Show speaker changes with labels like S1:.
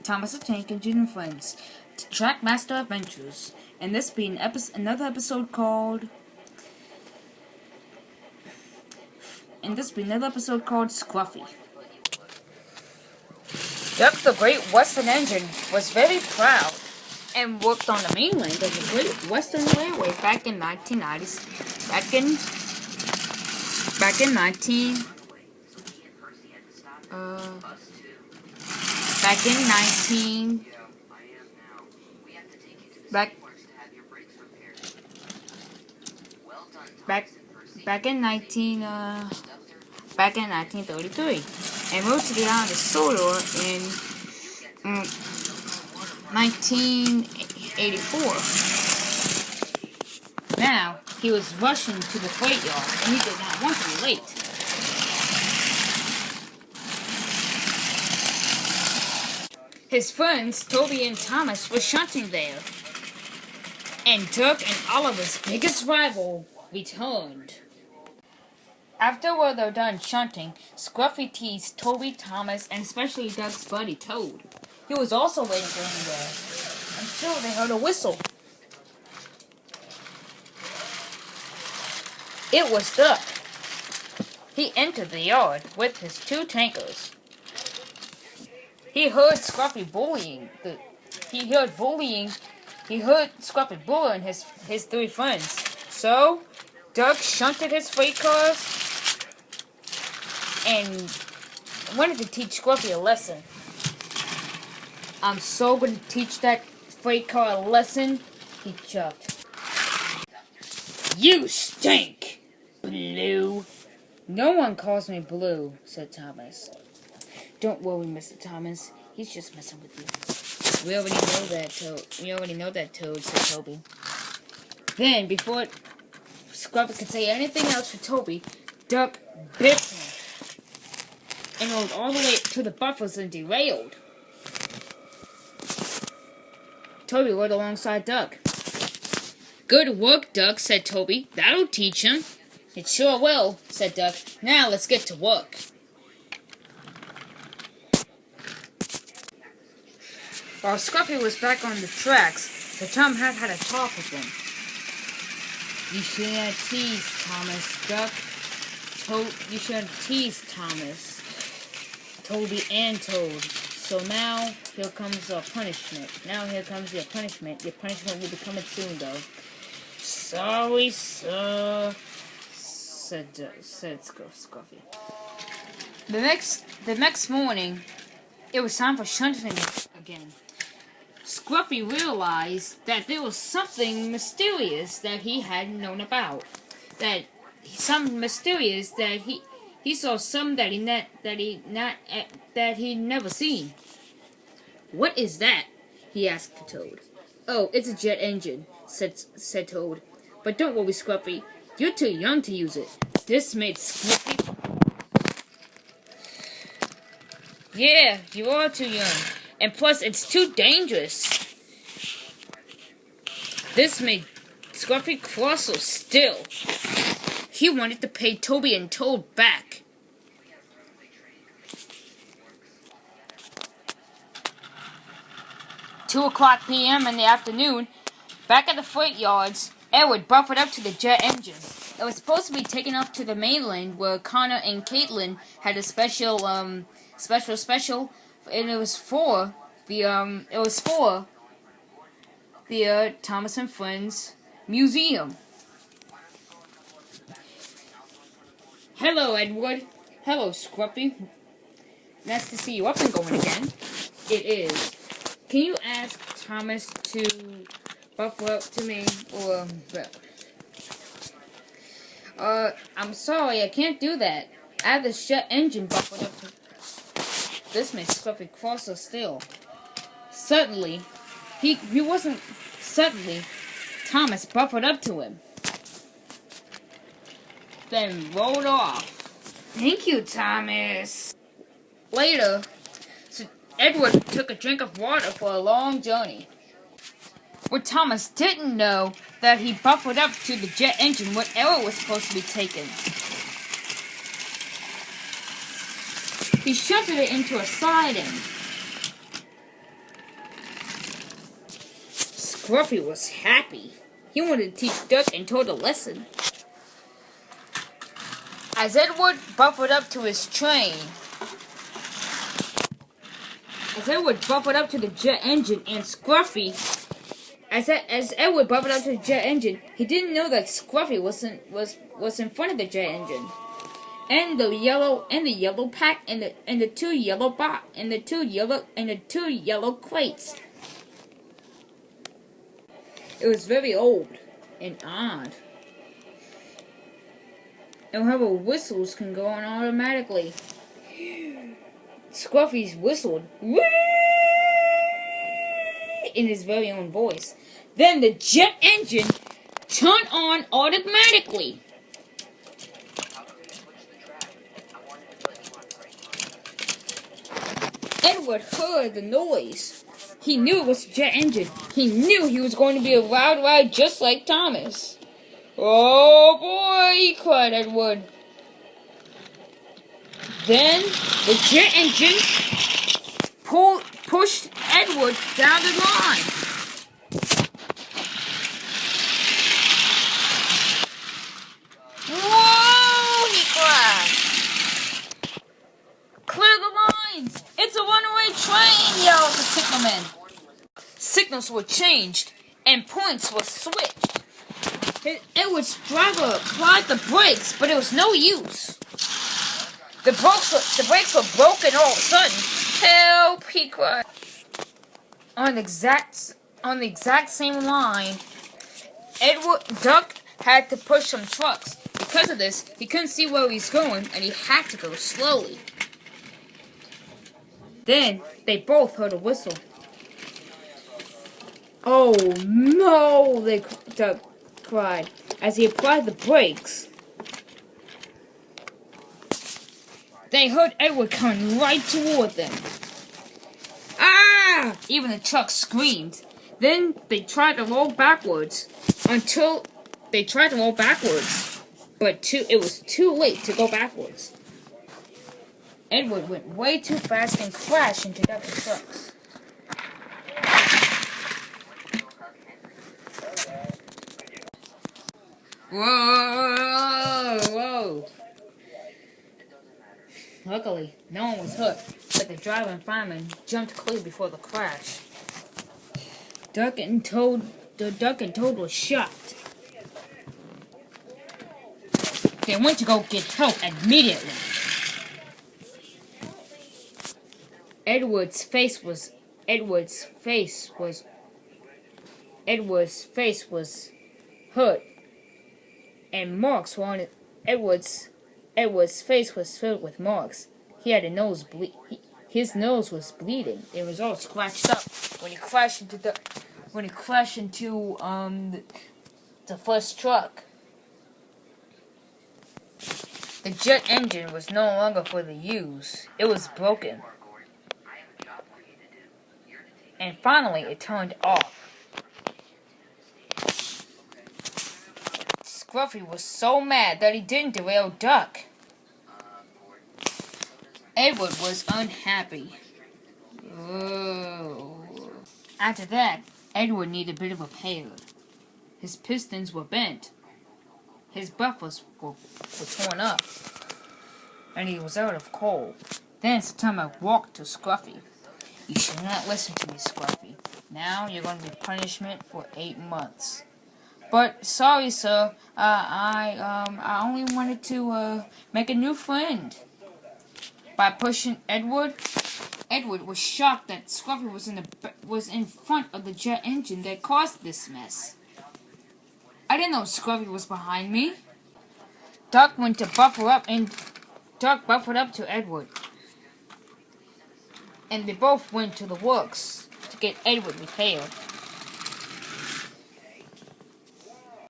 S1: Thomas the Tank Engine and Friends to Trackmaster Adventures, and this being another episode called Scruffy. Duck the Great Western Engine was very proud and worked on the mainland of the Great Western Railway back in 1990s. Back in 19 1933, and moved to the island of Sodor in 1984. Now, he was rushing to the freight yard, and he did not want to be late. His friends, Toby and Thomas, were shunting there, and Dirk and Oliver's biggest rival returned. After they were done shunting, Scruffy teased Toby, Thomas, and especially Doug's buddy Toad. He was also waiting for him there, until they heard a whistle. It was Duck. He entered the yard with his two tankers. He heard Scruffy bullying. He heard Scruffy bullying his three friends. So, Doug shunted his freight cars and wanted to teach Scruffy a lesson. I'm so going to teach that freight car a lesson, he chucked. You stink, Blue. No one calls me Blue, said Thomas. Don't worry, Mr. Thomas. He's just messing with you. We already know that, Toad, said Toby. Then, before Scruffy could say anything else for Toby, Duck bit him and rolled all the way to the buffers and derailed. Toby rode alongside Duck. Good work, Duck, said Toby. That'll teach him. It sure will, said Duck. Now let's get to work. While Scruffy was back on the tracks, the Tom had a talk with him. You shouldn't tease Thomas, Duck. You shouldn't tease Thomas, Toby, and Toad. So now, here comes our punishment. Your punishment will be coming soon, though. Sorry, sir, said Scruffy. The next morning, it was time for shunting again. Scruffy realized that there was something mysterious that he hadn't known about. He saw some that he'd never seen. What is that? He asked Toad. Oh, it's a jet engine, said Toad. But don't worry, Scruffy. You're too young to use it. This made Scruffy. Yeah, you are too young. And plus, it's too dangerous. This made Scruffy crosser still. He wanted to pay Toby and Toad back. "2:00 p.m. in the afternoon, back at the freight yards, Edward buffered up to the jet engine. It was supposed to be taken off to the mainland, where Connor and Caitlin had a special, and it was for the Thomas and Friends Museum. Hello, Edward. Hello, Scruffy. Nice to see you up and going again. It is. Can you ask Thomas to buffer up to me, or... I'm sorry, I can't do that. I have the jet engine buffered up to... This makes Scruffy crosser still. Suddenly, Thomas buffered up to him. Then rolled off. Thank you, Thomas. Later, Edward took a drink of water for a long journey. What Thomas didn't know that he buffered up to the jet engine when Edward was supposed to be taken. He shunted it into a siding. Scruffy was happy. He wanted to teach Duck and Toad a lesson. As Edward buffered up to his train, as Edward buffered up to the jet engine and Scruffy, as Edward buffered up to the jet engine, he didn't know that Scruffy was in front of the jet engine, and the yellow pack and the two yellow crates. It was very old and odd. And however, whistles can go on automatically. Scruffy's whistled in his very own voice. Then the jet engine turned on automatically. Edward heard the noise. He knew it was the jet engine. He knew he was going to be a wild ride just like Thomas. Oh boy, he cried Edward. Then the jet engine pushed Edward down the line. Whoa, he cried. Clear the lines. It's a runaway train, yelled the signalman. Signals were changed and points were switched. Edward's driver applied the brakes, but it was no use. The brakes were broken all of a sudden. Help, he cried. On the exact same line, Duck had to push some trucks. Because of this, he couldn't see where he was going, and he had to go slowly. Then, they both heard a whistle. Oh no, Duck cried, as he applied the brakes. They heard Edward coming right toward them. Ah! Even the truck screamed. Then they tried to roll backwards but it was too late to go backwards. Edward went way too fast and crashed into Duck's trucks. Whoa! Luckily, no one was hurt, but the driver and fireman jumped clear before the crash. Duck and Toad were shocked. They went to go get help immediately. Edward's face was hurt, and marks were on it. Edward's face was filled with marks. He had a nose his nose was bleeding. It was all scratched up when he crashed into the first truck. The jet engine was no longer for the use. It was broken. And finally, it turned off. Scruffy was so mad that he didn't derail Duck. Edward was unhappy. Oh. After that, Edward needed a bit of a repair. His pistons were bent. His buffers were torn up. And he was out of coal. Then it's time I walked to Scruffy. You should not listen to me, Scruffy. Now you're going to be punishment for 8 months. But sorry, sir. I only wanted to make a new friend. By pushing Edward was shocked that Scruffy was in front of the jet engine that caused this mess. I didn't know Scruffy was behind me. Duck went to buffer up, and Duck buffered up to Edward. And they both went to the works to get Edward repaired.